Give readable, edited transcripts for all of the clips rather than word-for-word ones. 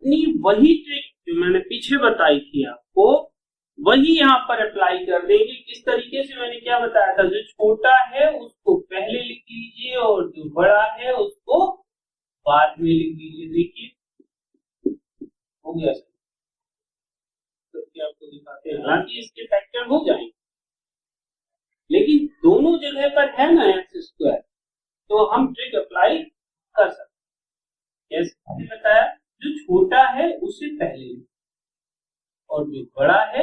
अपनी वही ट्रिक जो मैंने पीछे बताई थी आपको, वही यहाँ पर अप्लाई कर देंगे। किस तरीके से, मैंने क्या बताया था, जो छोटा है उसको पहले लिख लीजिए और जो बड़ा है उसको बाद में लिख लीजिए। देखिए हो गया सर, तो आपको दिखाते हैं। हालांकि इसके फैक्टर हो जाएंगे, लेकिन दोनों जगह पर है ना एक्स स्क्वायर, तो हम ट्रिक अप्लाई कर सकते हैं। जैसे मैंने बताया, जो छोटा है उसे पहले और जो बड़ा है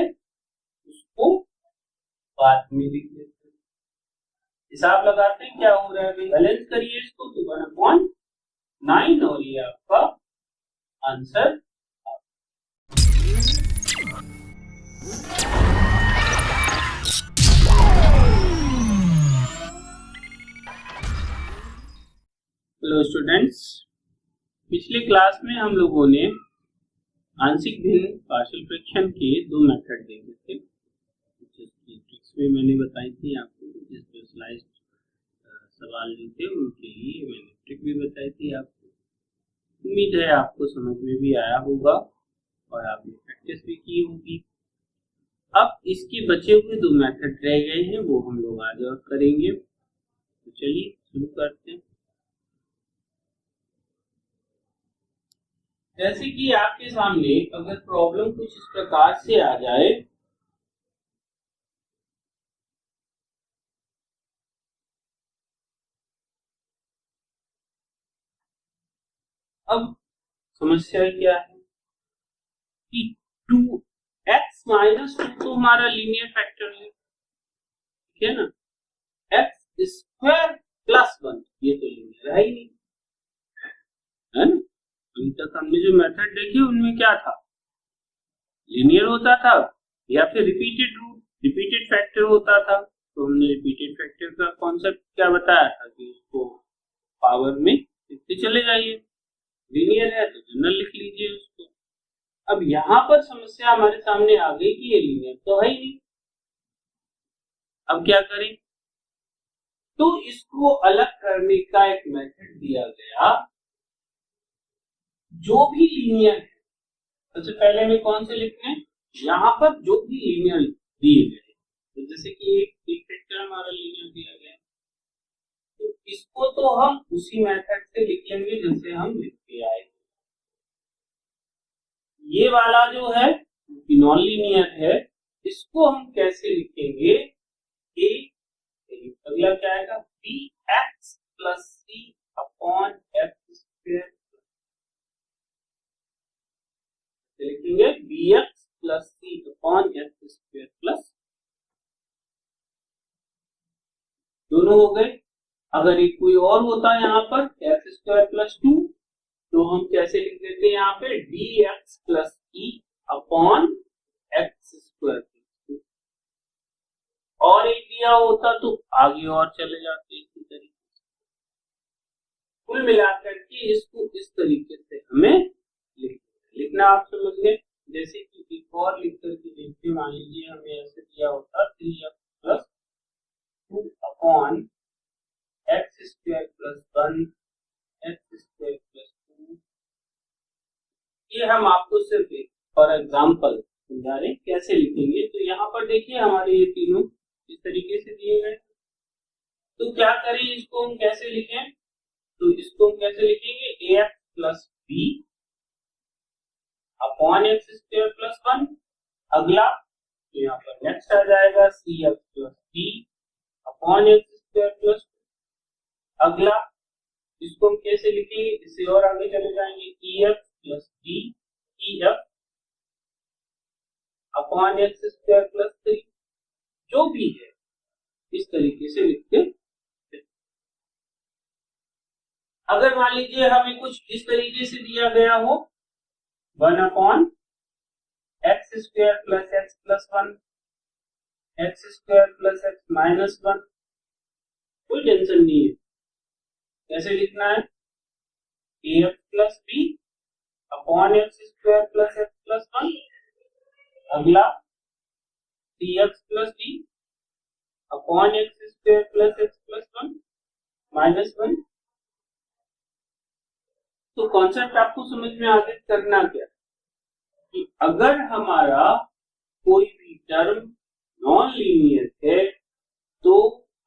उसको बाद में लिख देते हैं। हिसाब लगाते हैं क्या हो रहा है, बैलेंस करिए इसको, तो 1/9 और ये आपका आंसर। हेलो स्टूडेंट्स, पिछले क्लास में हम लोगों ने आंशिक भिन्न पार्शियल फ्रैक्शन के दो मेथड देखे थे, जिसकी ट्रिक्स में मैंने बताई थी आपको। जिस स्पेशलाइज्ड सवाल जो थे उनके लिए मैंने ट्रिक भी बताई थी आपको। उम्मीद है आपको समझ में भी आया होगा और आपने प्रैक्टिस भी की होगी। अब इसके बचे हुए दो मेथड रह गए हैं, वो हम लोग आज और करेंगे। तो चलिए शुरू करते हैं। जैसे कि आपके सामने अगर प्रॉब्लम कुछ इस प्रकार से आ जाए, अब समस्या क्या है कि 2x माइनस 2 तो हमारा लीनियर फैक्टर है, ठीक है ना। x स्क्वायर प्लस 1 ये तो लीनियर है ही नहीं, है ना। अभी तक हमने जो मेथड देखे उनमें क्या था, लीनियर होता था या फिर रिपीटेड रूट, रिपीटेड फैक्टर होता था। तो हमने रिपीटेड फैक्टर का कॉन्सेप्ट क्या बताया था कि उसको पावर में लिखते चले जाइए, लीनियर है तो जनरल लिख लीजिए उसको। अब यहाँ पर समस्या हमारे सामने आ गई कि ये लीनियर तो है ही नहीं। अब क्या करें, तो इसको अलग करने का एक मेथड दिया गया। जो भी लीनियर है, सबसे पहले हमें कौन से लिखने हैं, यहाँ पर जो भी लीनियर दिए गए, तो जैसे कि एक फैक्टर हमारा लीनियर दिया गया, तो इसको तो हम उसी मेथड से लिख लेंगे जैसे हम लिखते आए। ये वाला जो है नॉन लीनियर है, इसको हम कैसे लिखेंगे, अगला क्या आएगा, bx plus c upon x square, लिखेंगे bx plus c upon x square plus, दोनों हो गए। अगर एक कोई और होता है यहाँ पर x स्क्वायर प्लस 2, तो हम कैसे लिख देते हैं यहाँ पे dx plus e upon x square, और एक दिया होता तो आगे और चले जाते इसी तरीके से। कुल मिलाकर के इसको इस तरीके से हमें लिखना आप समझ गए। जैसे कि एक और लिख करके देखते, मान लीजिए हमें ऐसे दिया होता 3x plus 2 upon x square plus 1 x square plus 2। ये हम आपको सिर्फ फॉर एग्जाम्पल समझा रहे कैसे लिखेंगे। तो यहाँ पर देखिए हमारे ये तीनों इस तरीके से दिए गए, तो क्या करें, इसको हम कैसे लिखें, तो इसको हम कैसे लिखेंगे, ax plus b upon x square plus 1। अगला तो यहाँ पर नेक्स्ट आ जाएगा cx plus d upon x square plus 2। अगला इसको हम कैसे लिखेंगे, इससे और आगे चले जाएंगे, ex plus d ef upon x square plus 3। जो भी है इस तरीके से लिखते। अगर मान लीजिए हमें कुछ इस तरीके से दिया गया हो, 1 upon x square plus x plus 1 x square plus x minus 1, कोई टेंशन नहीं है। कैसे लिखना है, af plus b upon x square plus x plus 1। अगला cx plus d upon x square plus x plus 1 minus 1। तो concept आपको समझ में आ गया, करना क्या, कि अगर हमारा कोई भी टर्म नॉन लीनियर है तो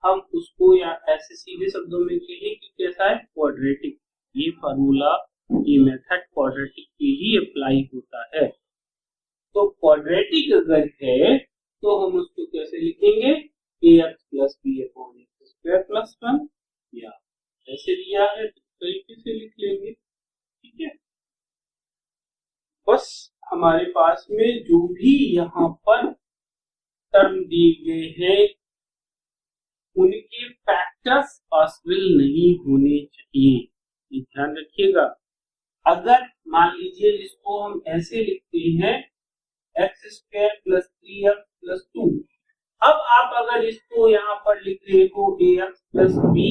हम उसको या ऐसे सीधे शब्दों में कहें कि कैसा है, क्वाड्रेटिक। ये फार्मूला, ये मेथड क्वाड्रेटिक पे ही अप्लाई होता है। तो क्वाड्रेटिक अगर है तो हम उसको कैसे लिखेंगे, ax plus b upon x square plus 1, या ऐसे दिया है तो इस तरीके से लिख लेंगे। ठीक है, बस हमारे पास में जो भी यहाँ पर टर्म दिए गए हैं उनके फैक्टर्स पॉसिबल नहीं होने चाहिए, ये ध्यान रखिएगा। अगर मान लीजिए इसको हम ऐसे लिखते हैं x square plus 3x plus 2, अब आप अगर इसको यहाँ पर लिख रहे हो ax plus b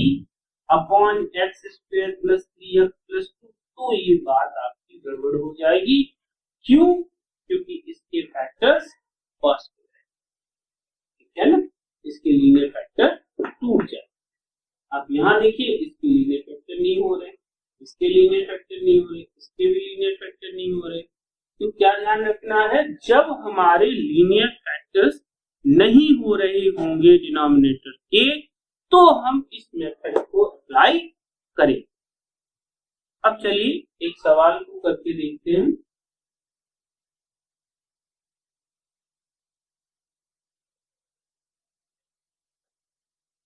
upon x square plus 3x plus 2, तो ये बात आपकी गड़बड़ हो जाएगी। क्यों? क्योंकि इसके फैक्टर्स पॉसिबल है, ठीक है ना, इसके लीनियर फैक्टर टूट जाए। आप यहाँ देखिए इसके लीनियर फैक्टर नहीं हो रहे, इसके लीनियर फैक्टर नहीं हो रहे, इसके भी लीनियर फैक्टर नहीं हो रहे। तो क्या ध्यान रखना है, जब हमारे लीनियर फैक्टर्स नहीं हो रहे होंगे डिनोमिनेटर के, तो हम इस मेथड को अप्लाई करें। अब चलिए एक सवाल को करके देखते हैं।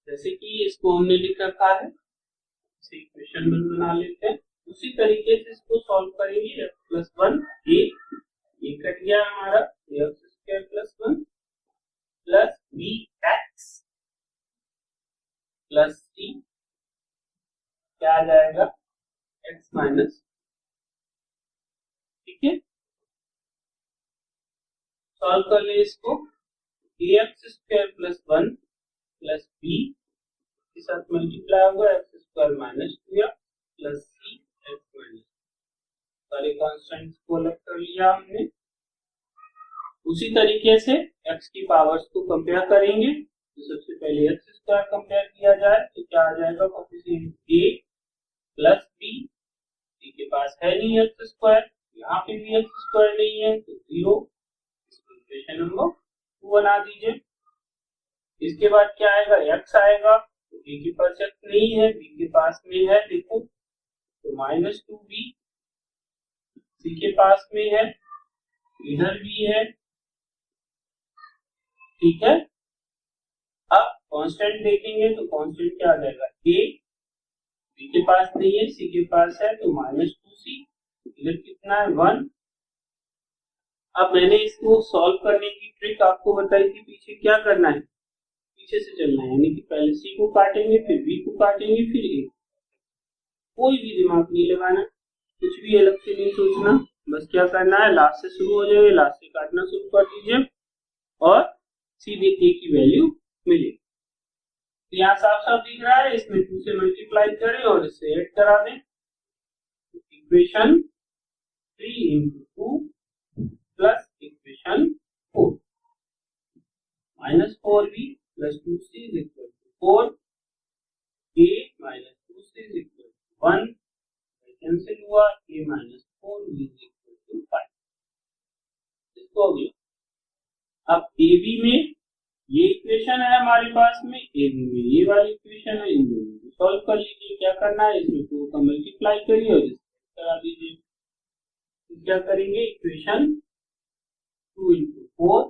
जैसे कि इसको हमने लिख रखा है, इसे इक्वेशन बना लेते हैं, उसी तरीके से इसको सॉल्व करेंगे। x प्लस 1 ये कट गया हमारा, x square plus 1 plus b x plus c, क्या आ जाएगा, x माइनस, ठीक है। सॉल्व कर ले इसको, x square plus 1 plus b के साथ मल्टीप्लाई होगा x square minus 2x plus c x minus, सारे कांस्टेंट्स को अलग कर लिया हमने। उसी तरीके से x की पावर्स को कंपेयर करेंगे, तो सबसे पहले एक्स स्क्वायर कंपेयर किया जाए तो क्या आ जाएगा, coefficient a plus b, c के पास है नहीं एक्स स्क्वायर, यहाँ पे भी एक्स स्क्वायर नहीं है तो 0, इसको इक्वेशन नंबर 2 बना दीजिए। इसके बाद क्या आएगा, x आएगा, तो a के पास x नहीं है, b के पास में है, देखो तो माइनस 2b, c के पास में है, इधर भी है, ठीक है। अब कांस्टेंट देखेंगे तो कांस्टेंट क्या आ जाएगा, a, b के पास नहीं है, c के पास है तो माइनस 2c, इधर कितना है 1। अब मैंने इसको सॉल्व करने की ट्रिक आपको बताई थी, पीछे क्या करना है, पीछे से चलना है, यानी कि पहले c को काटेंगे, फिर b को काटेंगे, फिर a। कोई भी दिमाग नहीं लगाना, कुछ भी अलग से नहीं सोचना, बस क्या करना है, लास्ट से शुरू हो जाएगा, लास्ट से काटना शुरू कर दीजिए और सीधे a की वैल्यू मिलेगी। तो यहाँ साफ साफ दिख रहा है, इसमें 2 से मल्टीप्लाई करें और इससे ऐड करा दें, equation 3 into 2 plus equation 4 minus 4b plus 2c is equal to 4, a minus 2c is equal to 1, cancel हुआ, a minus 4b is equal to 5। इसको अगला, अब ab में ये इक्वेशन है हमारे पास में, ab में ये वाली इक्वेशन है, इन दोनों को सॉल्व कर लीजिए। क्या करना है, इसमें 2 का मल्टीप्लाई करिए और इसको करा दीजिए। तो क्या करेंगे, equation 2 into 4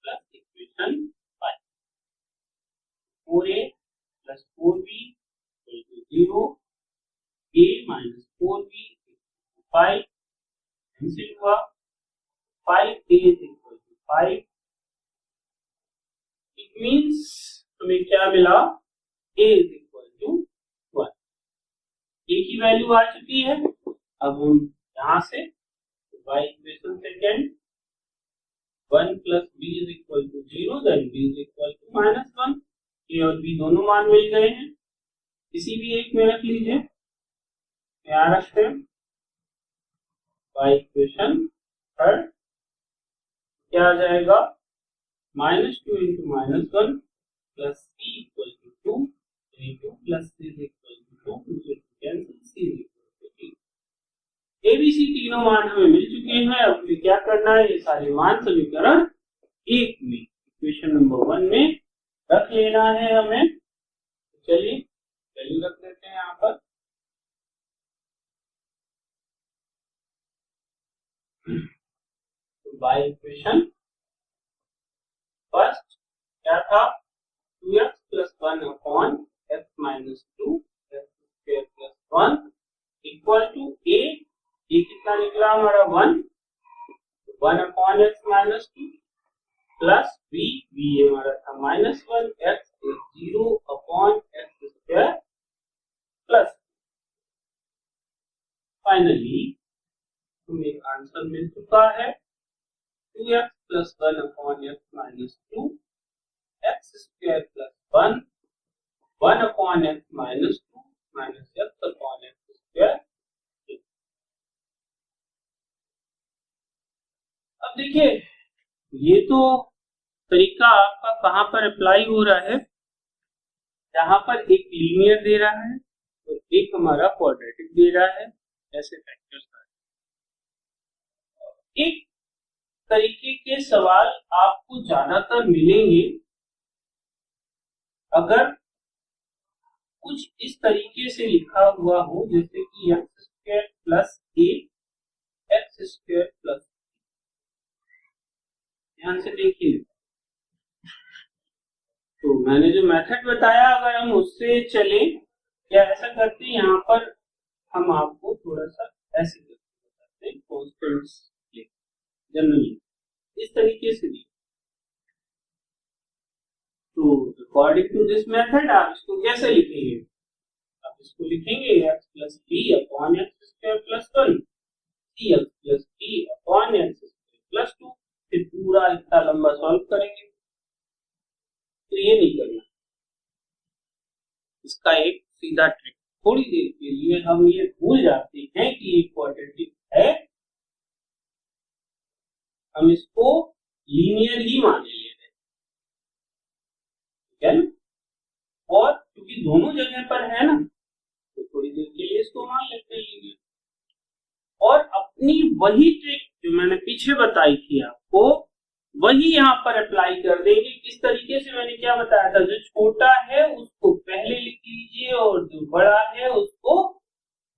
plus equation 5, 4a plus 4b equal to 0, a minus 4b 5, cancel हुआ, 5a is equal to 5। It means हमें क्या मिला, a is equal to 1। a की वैल्यू आ चुकी है। अब हम यहां से by equation second 1 plus b is equal to 0, then b is equal to minus 1, a और b दोनों मान मिल गए हैं, किसी भी एक में रख लीजिए, यहाँ रखते हैं। बाय इक्वेशन थर्ड क्या आ जाएगा, minus 2 into minus 1 plus c equal to 2, 2 plus c is equal to 2, cancel, c is equal to 3। ABC तीनों मान हमें मिल चुके हैं। अब हमें क्या करना है, ये सारे मान समीकरण 1 में, इक्वेशन नंबर 1 में रख लेना है हमें। चलिए वैल्यू रख देते हैं यहाँ पर। तो बाय इक्वेशन फर्स्ट क्या था, 2x plus 1 upon x minus 2 x square plus 1 equal to a, ये कितना निकला हमारा 1, 1 upon x minus 2 plus b, b हमारा था -1, x is 0 upon x square plus, finally हमें आंसर मिल चुका है 2x plus 1 upon x minus 2 x square plus 1 1 upon x minus 2 minus x upon x square। अब देखिए ये तो तरीका आपका कहाँ पर अप्लाई हो रहा है, जहां पर एक लीनियर दे रहा है और एक हमारा क्वाड्रेटिक दे रहा है, ऐसे फैक्टर्स का। एक तरीके के सवाल आपको ज्यादातर मिलेंगे अगर कुछ इस तरीके से लिखा हुआ हो, जैसे कि एक्स स्क्वायर प्लस ए एक्स स्क्वायर प्लस, ध्यान से देखिए। तो मैंने जो मेथड बताया अगर हम उससे चले या ऐसा करते हैं, यहाँ पर हम आपको थोड़ा सा ऐसे करते हैं कॉन्स्टेंट्स जनरली इस तरीके से दी। तो अकॉर्डिंग टू दिस मेथड आप इसको कैसे लिखेंगे, आप इसको लिखेंगे x plus b upon x square plus 1 c x plus b upon x square plus 2, फिर पूरा इतना लंबा सॉल्व करेंगे। तो ये नहीं करना, इसका एक सीधा ट्रिक, थोड़ी देर के लिए हम ये भूल जाते हैं कि ये क्वाड्रेटिक है, हम इसको लीनियर ही मान ले रहे हैं, और क्योंकि दोनों जगह पर है ना, तो थोड़ी देर के लिए इसको मान लेते हैं लीनियर। और अपनी वही ट्रिक जो मैंने पीछे बताई थी आपको, वही यहाँ पर अप्लाई कर देंगे। किस तरीके से, मैंने क्या बताया था, जो छोटा है उसको पहले लिख लीजिए और जो बड़ा है उसको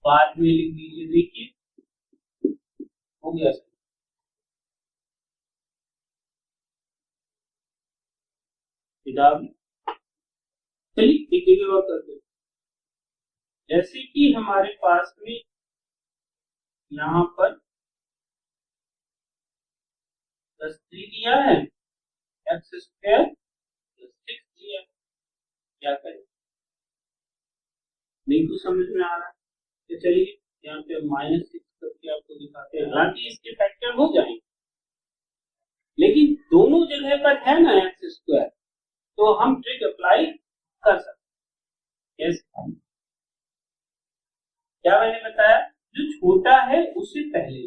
बाद में लिख लीजिए। देखिए हो गया। चलिए एक जगह और करते हैं। जैसे कि हमारे पास में यहाँ पर 10 दिया है, एक्स स्क्वायर प्लस 6 दिया है, क्या करें, नहीं कुछ समझ में आ रहा है। तो चलिए यहाँ पे -6 करके आपको दिखाते हैं। हालांकि इसके फैक्टर हो जाएंगे, लेकिन दोनों जगह पर है ना एक्स स्क्वायर, तो हम ट्रिक अप्लाई कर सकते हैं। क्या मैंने बताया, जो छोटा है उसे पहले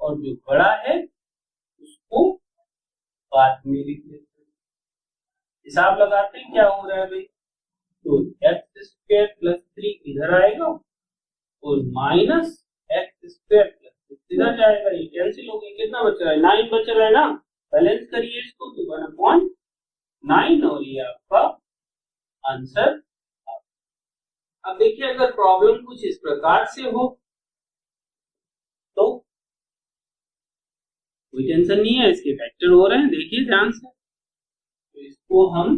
और जो बड़ा है उसको बाद में लिख देते हैं। हिसाब लगाते हैं क्या हो रहा है भाई, तो एक्स स्क्वायर प्लस 3 इधर आएगा और माइनस एक्स स्क्वायर प्लस 6 इधर जाएगा, ये कैंसिल हो गया। कितना बच रहा है, 9 बच रहा है ना। बैलेंस करिए इसको, तो 1/9 और ये आपका आंसर। अब देखिए अगर प्रॉब्लम कुछ इस प्रकार से हो तो कोई टेंशन नहीं है, इसके फैक्टर हो रहे हैं, देखिए ध्यान से। तो इसको हम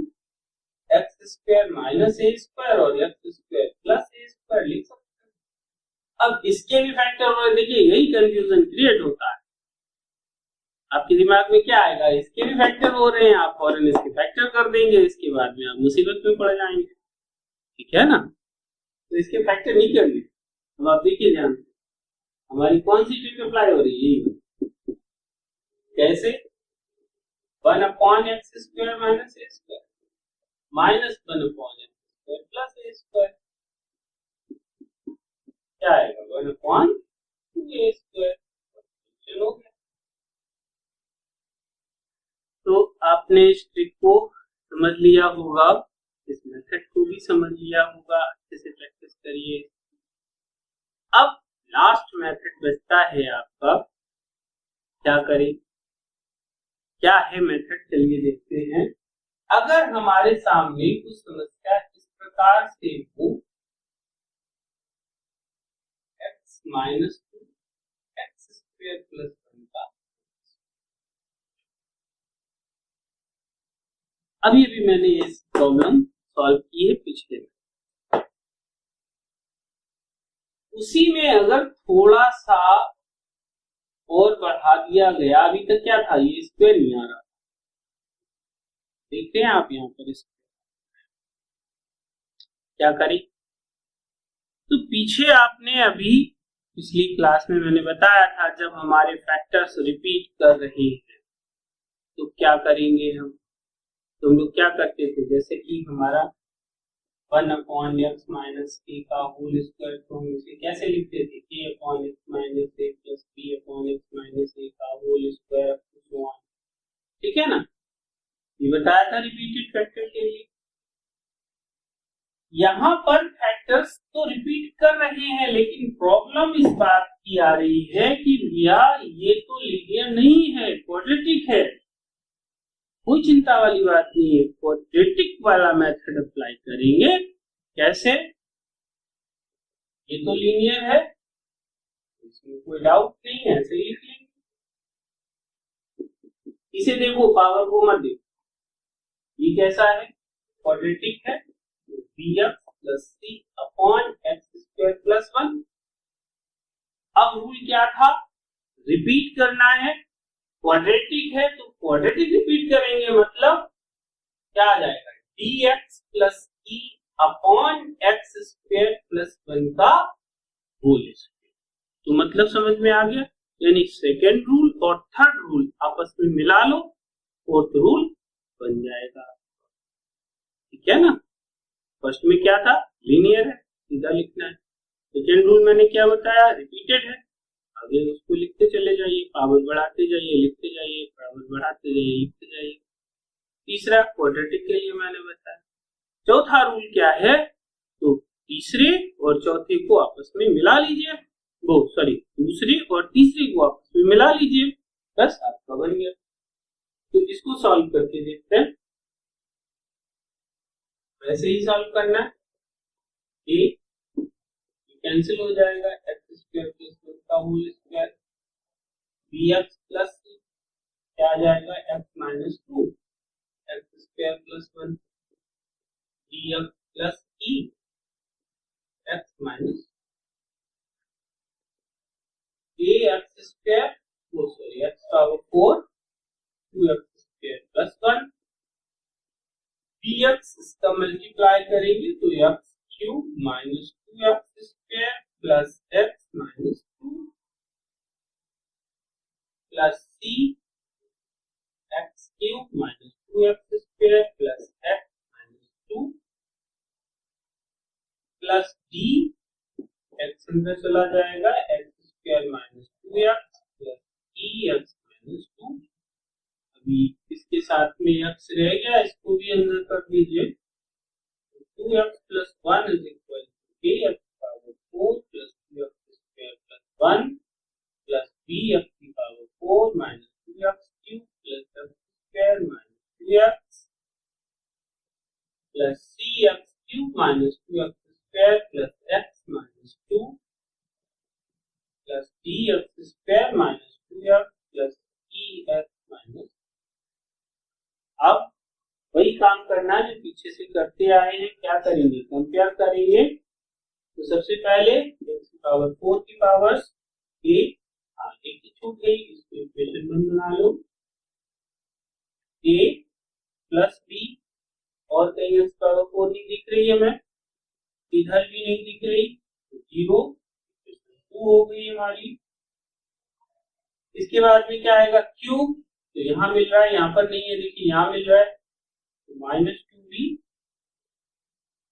x square minus a square और x square plus a square लिख सकते हैं। अब इसके भी फैक्टर हो रहे हैं, देखिए यही कंफ्यूजन क्रिएट होता है। आपके दिमाग में क्या आएगा, इसके भी फैक्टर हो रहे हैं, आप फौरन इसके फैक्टर कर देंगे, इसके बाद में आप मुसीबत में पड़ जाएंगे, ठीक है ना। तो इसके फैक्टर नहीं करने। अब आप देखिए ध्यान से, हमारी कौन सी ट्रिक अप्लाई हो रही है, कैसे, 1/x square minus a square minus 1/x square plus a square, क्या आएगा 1/2a स्क्वायर। हो गया। तो आपने इस ट्रिक को समझ लिया होगा, इस मेथड को भी समझ लिया होगा, अच्छे से प्रैक्टिस करिए। अब लास्ट मेथड बचता है आपका, क्या करें, क्या है मेथड, चलिए देखते हैं। अगर हमारे सामने कुछ समस्या इस प्रकार से हो, x minus 2 x square plus 1 का, अभी अभी मैंने ये प्रॉब्लम सॉल्व की है पिछले में, उसी में अगर थोड़ा सा और बढ़ा दिया गया, अभी तक क्या था, ये स्क्वायर नहीं आ रहा, देखते हैं आप यहाँ पर इसको क्या करें। तो पीछे आपने अभी पिछली क्लास में मैंने बताया था, जब हमारे फैक्टर्स रिपीट कर रहे हैं तो क्या करेंगे हम, तो हम लोग क्या करते थे, जैसे कि हमारा 1/x माइनस k का होल स्क्वायर, तो हम इसे कैसे लिखते थे, k/x minus a plus b/x minus a का होल स्क्वायर, ठीक है ना, ये बताया था रिपीटेड फैक्टर के लिए। यहाँ पर फैक्टर्स तो रिपीट कर रहे हैं, लेकिन प्रॉब्लम इस बात की आ रही है कि भैया ये तो लीनियर नहीं है, क्वाड्रेटिक है। कोई चिंता वाली बात नहीं है, क्वाड्रेटिक वाला मेथड अप्लाई करेंगे। कैसे, ये तो लीनियर है, इसमें कोई डाउट नहीं है, ऐसे ही लिख लेंगे। इसे देखो, पावर को मत देखो, ये कैसा है, क्वाड्रेटिक है, bx plus c upon x square plus 1। अब रूल क्या था, रिपीट करना है, क्वाड्रेटिक है तो क्वाड्रेटिक रिपीट करेंगे, मतलब क्या आ जाएगा, dx plus e upon x square plus 1 का होल स्क्वायर। तो मतलब समझ में आ गया, यानी सेकेंड रूल और थर्ड रूल आपस में मिला लो, फोर्थ रूल बन जाएगा, ठीक है ना। फर्स्ट में क्या था, लीनियर है, सीधा लिखना है। सेकेंड रूल मैंने क्या बताया, रिपीटेड है, आगे उसको लिखते चले जाइए, पावर बढ़ाते जाइए, लिखते जाइए, पावर बढ़ाते जाइए, लिखते जाइए। तीसरा क्वाड्रेटिक के लिए मैंने बताया। चौथा रूल क्या है, तो तीसरे और चौथे को आपस में मिला लीजिए, वो सॉरी दूसरे और तीसरे को आपस में मिला लीजिए, बस आपका बन गया। तो इसको सॉल्व करके देखते हैं, वैसे ही सॉल्व करना है, ए कैंसिल हो जाएगा, एक्स स्क्वायर प्लस 1 का whole square, bx plus c क्या आ जाएगा, x minus 2 x square plus 1, dx plus e x minus a x square, वो sorry x power 4 2x square plus 1, dx इसका मल्टीप्लाई करेंगे तो x cube minus 2x square plus x minus 2 plus c x cube minus 2x square plus x minus 2 plus d x अंदर चला जाएगा, x square minus 2x plus x minus 2। अभी इसके साथ में x रह गया, इसको भी अंदर कर दीजिए, 2x plus 1 is equal to a x power 4 plus 2x square plus 1 plus b x की power 4 minus 2x cube plus x square minus 2x plus c x cube minus 2x square plus x minus 2 plus d x square minus 2x plus e x minus. अब वही काम करना है जो पीछे से करते आए हैं, क्या करेंगे, कंपेयर करेंगे। तो सबसे पहले x की पावर 4 की पावर्स a, एक की छूट गई, इसको इक्वेशन 1 बना लो, a प्लस b, और कहीं x पावर 4 नहीं दिख रही है, मैं इधर भी नहीं दिख रही, तो 0 2 हो गई हमारी। इसके बाद में क्या आएगा, क्यूब, तो यहाँ मिल रहा है, यहाँ पर नहीं है, देखिए यहाँ मिल रहा है, तो माइनस 2b।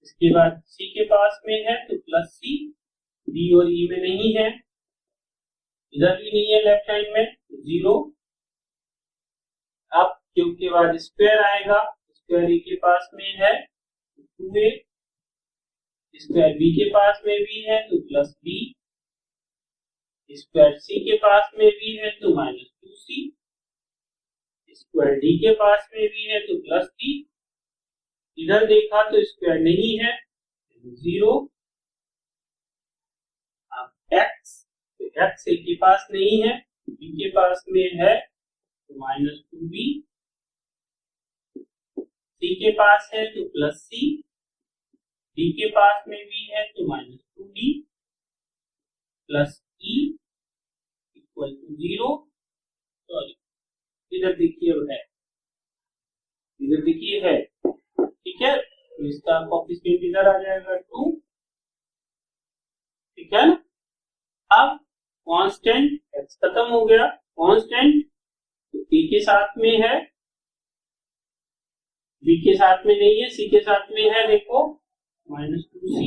इसके बाद c के पास में है तो प्लस c, d और e में नहीं है, इधर भी नहीं है लेफ्ट हैंड में, 0। अब क्यूब के बाद स्क्वायर आएगा, स्क्वायर e के पास में है 2a, स्क्वायर b के पास में भी है तो प्लस b, स्क्वायर सी के पास में भी है तो माइनस 2c, स्क्वायर डी के पास में भी है तो प्लस d, इधर देखा तो स्क्वायर नहीं है 0, अब x, तो x a के पास नहीं है, b के पास में है तो माइनस 2b, c के पास है तो प्लस c, d के पास में भी है तो minus 2d plus e equal to 0, sorry इधर देखिए है, इधर देखिए है, ठीक है, तो इसका कोएफिशिएंट इधर आ जाएगा 2, ठीक है ना। अब कांस्टेंट x खत्म हो गया, कांस्टेंट तो a के साथ में है, b के साथ में नहीं है, c के साथ में है, देखो माइनस 2c,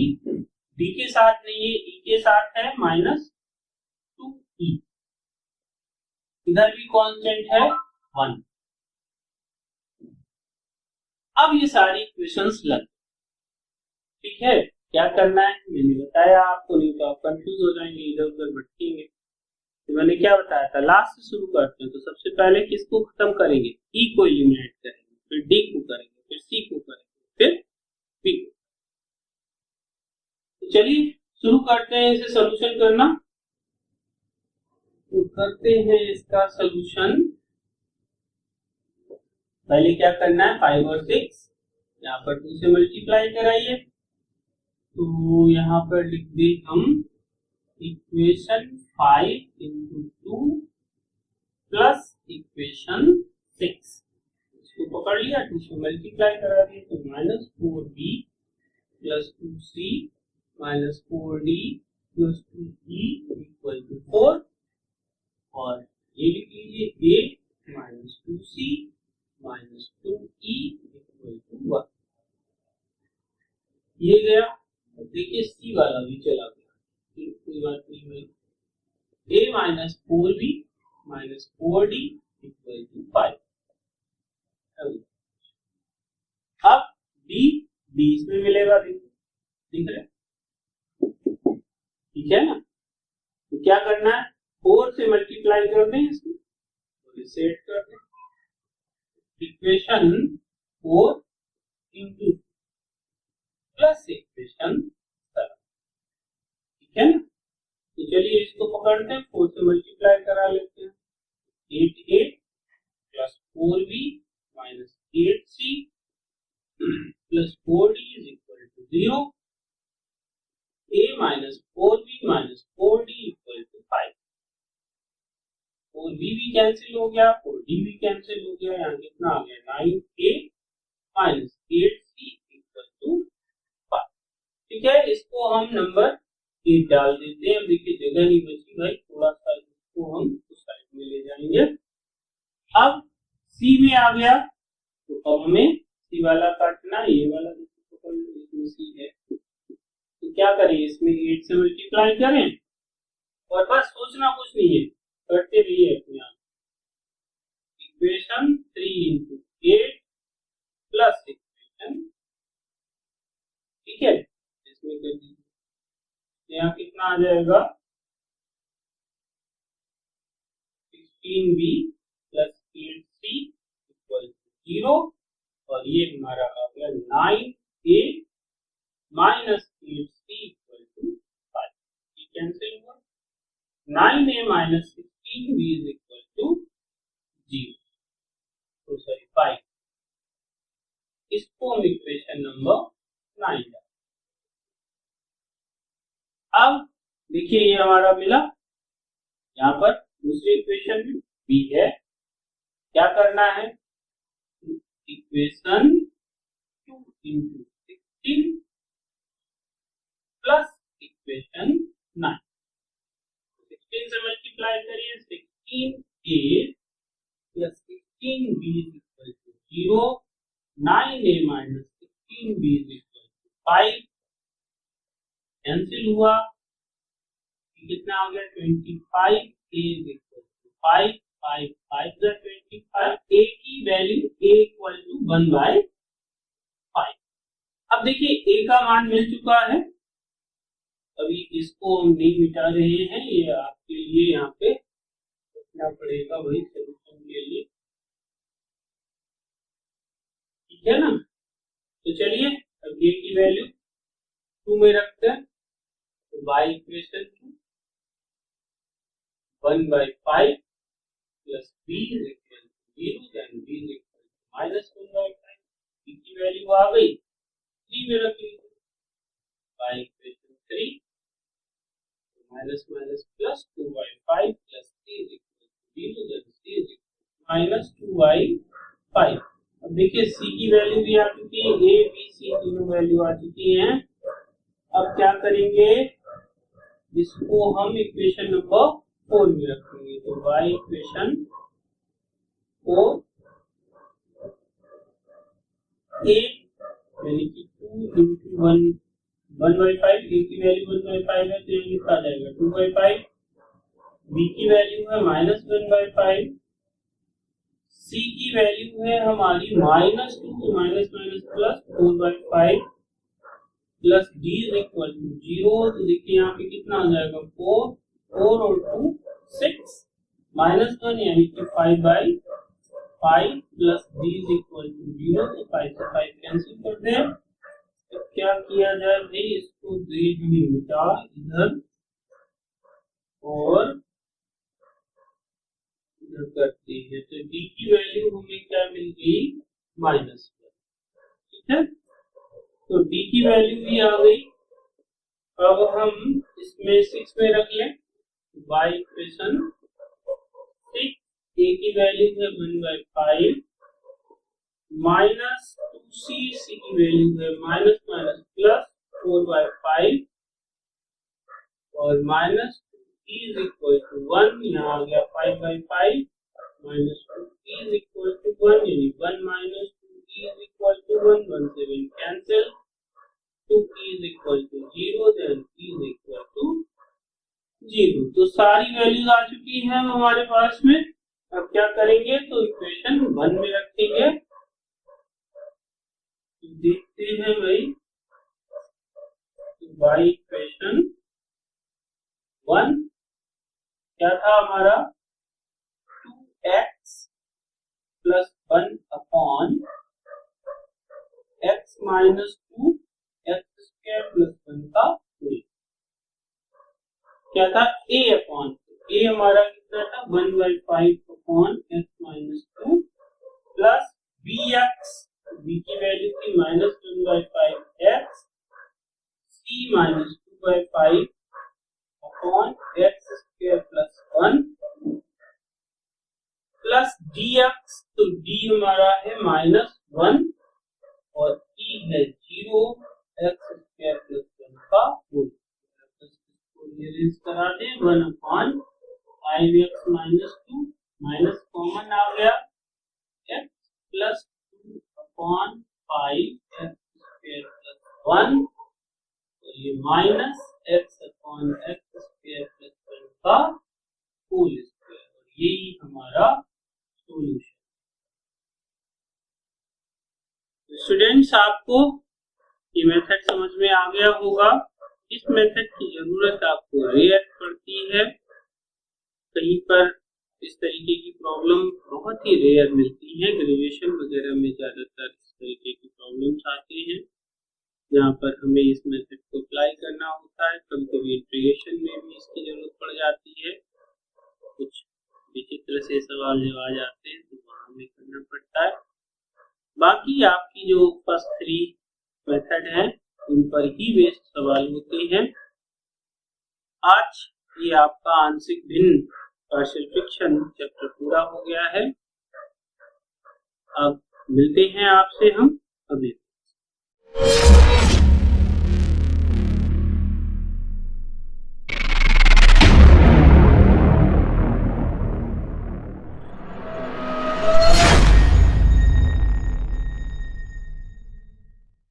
d के साथ नहीं है, e के साथ है माइनस 2e, इधर भी कांस्टेंट है 1। अब ये सारी इक्वेशंस लग, ठीक है, क्या करना है मैंने बताया आपको, नहीं तो आप कंफ्यूज हो जाएंगे, इधर उधर भटकेंगे। तो मैंने क्या बताया था, लास्ट से शुरू करते हैं। तो सबसे पहले किसको खत्म करेंगे, e को एलिमिनेट करेंगे, फिर d को करेंगे, फिर c को करेंगे, फिर b को। तो चलिए शुरू करते हैं इसे सॉल्यूशन करना। तो करते हैं इसका सॉल्यूशन। पहले क्या करना है, 5 और 6 यहाँ पर 2 से मल्टीप्लाई कराइए, तो यहाँ पर लिख दे हम इक्वेशन 5 इंटू 2 प्लस इक्वेशन 6, इसको पकड़ लिया, 2 से मल्टीप्लाई करा दिए तो minus 4b plus 2c minus 4d plus 2e equal to 4, और ये लिख लीजिए a minus 2c minus 2e equal to 1, ये गया। देखिए सी वाला भी चला गया, कोई बात नहीं भाई, a minus 4b minus 4d equal to 5। अब d इसमें मिलेगा, दिख रहा है, ठीक है ना। तो क्या करना है, 4 से मल्टीप्लाई कर दें इसको, तो सेट कर दें इक्वेशन 4 इंटू प्लस इक्वेशन 7, ठीक है ना। तो चलिए इसको पकड़ते हैं, 4 से मल्टीप्लाई करा लेते हैं, 8a plus 4b minus 8c plus 4d is equal to 0, a minus 4b minus 4d equal to 5, 4b भी कैंसिल हो गया, 4d भी कैंसिल हो गया, यहाँ कितना आ गया 9a minus 8c equal to 5, ठीक है। इसको हम नंबर 8 डाल देते हैं। अब देखिए जगह नहीं बची भाई, थोड़ा सा इसको हम उस साइड में ले जाएंगे। अब c में आ गया, तो अब हमें c वाला काटना, ये वाला पकड़ लो, इसमें c है, तो क्या करें, इसमें 8 से मल्टीप्लाई करें और बस सोचना कुछ नहीं है, करते रहिए अपने आप। इक्वेशन 3 इंटू 8 प्लस इक्वेशन, ठीक है, इसमें कर दीजिए, यहाँ कितना आ जाएगा 16b plus 8c equal to 0, और ये हमारा आ गया 9a minus 8c equal to 5, ये कैंसिल हुआ, 9a minus 16b is equal to 0, तो सॉरी 5, इसको हम इक्वेशन नंबर 9 डाल। अब देखिए ये हमारा मिला, यहाँ पर दूसरी इक्वेशन भी b है, क्या करना है, इक्वेशन 2 इंटू 16 प्लस इक्वेशन 9, 16 से मल्टीप्लाई करिए, 16a plus 16b equal to 0, 9a minus 16b equal to 5, cancel हुआ, कितना आ गया 25a इक्वल टू 5, 5 5 25, a की वैल्यू a इक्वल टू 1/5। अब देखिए a का मान मिल चुका है, अभी इसको हम नहीं मिटा रहे हैं, ये आपके लिए यहाँ पे रखना पड़ेगा वही सोल्यूशन के लिए, ठीक है ना। तो चलिए अब ये की वैल्यू 2 में रखते हैं, तो by equation 1/5 plus b is equal to 0, then b is equal to -1/5, b की वैल्यू आ गई 3 में रख लीजिए, by equation 3 minus minus plus 2/5 plus c is equal to 0, then c is equal to -2/5। अब देखिए c की वैल्यू भी आ चुकी है, a b c तीनों वैल्यू आ चुकी हैं। अब क्या करेंगे, इसको हम इक्वेशन नंबर 4 में रखेंगे, तो बाई इक्वेशन 4 a यानी कि 2 into 1/5, a की वैल्यू 1/5 है तो ये लिखा जाएगा 2/5, b की वैल्यू है -1/5, c की वैल्यू है हमारी -2, तो minus minus plus 4/5 plus d is equal to 0, तो देखिए यहाँ पे कितना आ जाएगा 4 और 2 6, -1 यानी कि 5/5 plus d is equal to 0, तो 5 से 5 कैंसिल कर दें। तो क्या किया जाए भाई, इसको दे हमें मिटा इधर और इधर करते हैं, तो d की वैल्यू हमें क्या मिल गई -1, ठीक है। तो d की वैल्यू भी आ गई। अब हम इसमें 6 में रख लें, बाई इक्वेशन 6 a की वैल्यू है 1/5 माइनस 2c, c की वैल्यू है माइनस माइनस प्लस 4/5 और minus 2e is equal to 1, यहाँ आ गया 5/5 minus 2e is equal to 1, यानी 1 minus 2e is equal to 1, 1 से 1 cancel, 2e is equal to 0, then e is equal to 0। तो सारी values आ चुकी हैं हमारे पास में। अब क्या करेंगे, तो इक्वेशन 1 में रखेंगे, तो देखते हैं भाई, तो बाई इक्वेशन 1 क्या था हमारा 2x plus 1 upon x minus 2 x square plus 1 का होल, क्या था a अपॉन, a हमारा कितना था 1/5 upon x minus 2 plus bx, b की वैल्यू थी -1/5x, c minus 2/5 upon x square plus 1 plus dx, तो d हमारा है -1 और e है 0, x स्क्वायर प्लस 1 का होल, इसको करा दें 1 upon 5x minus 2, minus common आ गया x plus 2 upon 5x square plus 1, तो ये minus x upon x square plus 1 का होल स्क्वायर, और यही हमारा सॉल्यूशन। स्टूडेंट्स, आपको ये मेथड समझ में आ गया होगा। इस मेथड की जरूरत आपको रेयर पड़ती है, कहीं पर इस तरीके की प्रॉब्लम बहुत ही रेयर मिलती है। ग्रेजुएशन वगैरह में ज्यादातर इस तरीके की प्रॉब्लम्स आती हैं जहाँ पर हमें इस मेथड को अप्लाई करना होता है। कभी कभी इंटीग्रेशन में भी इसकी जरूरत पड़ जाती है, कुछ विचित्र से सवाल जब आ जाते हैं तो वहाँ हमें करना पड़ता है। बाकी आपकी जो फर्स्ट 3 मेथड है उन पर ही बेस्ड सवाल होते हैं। आज ये आपका आंशिक भिन्न पार्शियल फ्रैक्शन चैप्टर पूरा हो गया है। अब मिलते हैं आपसे हम अगले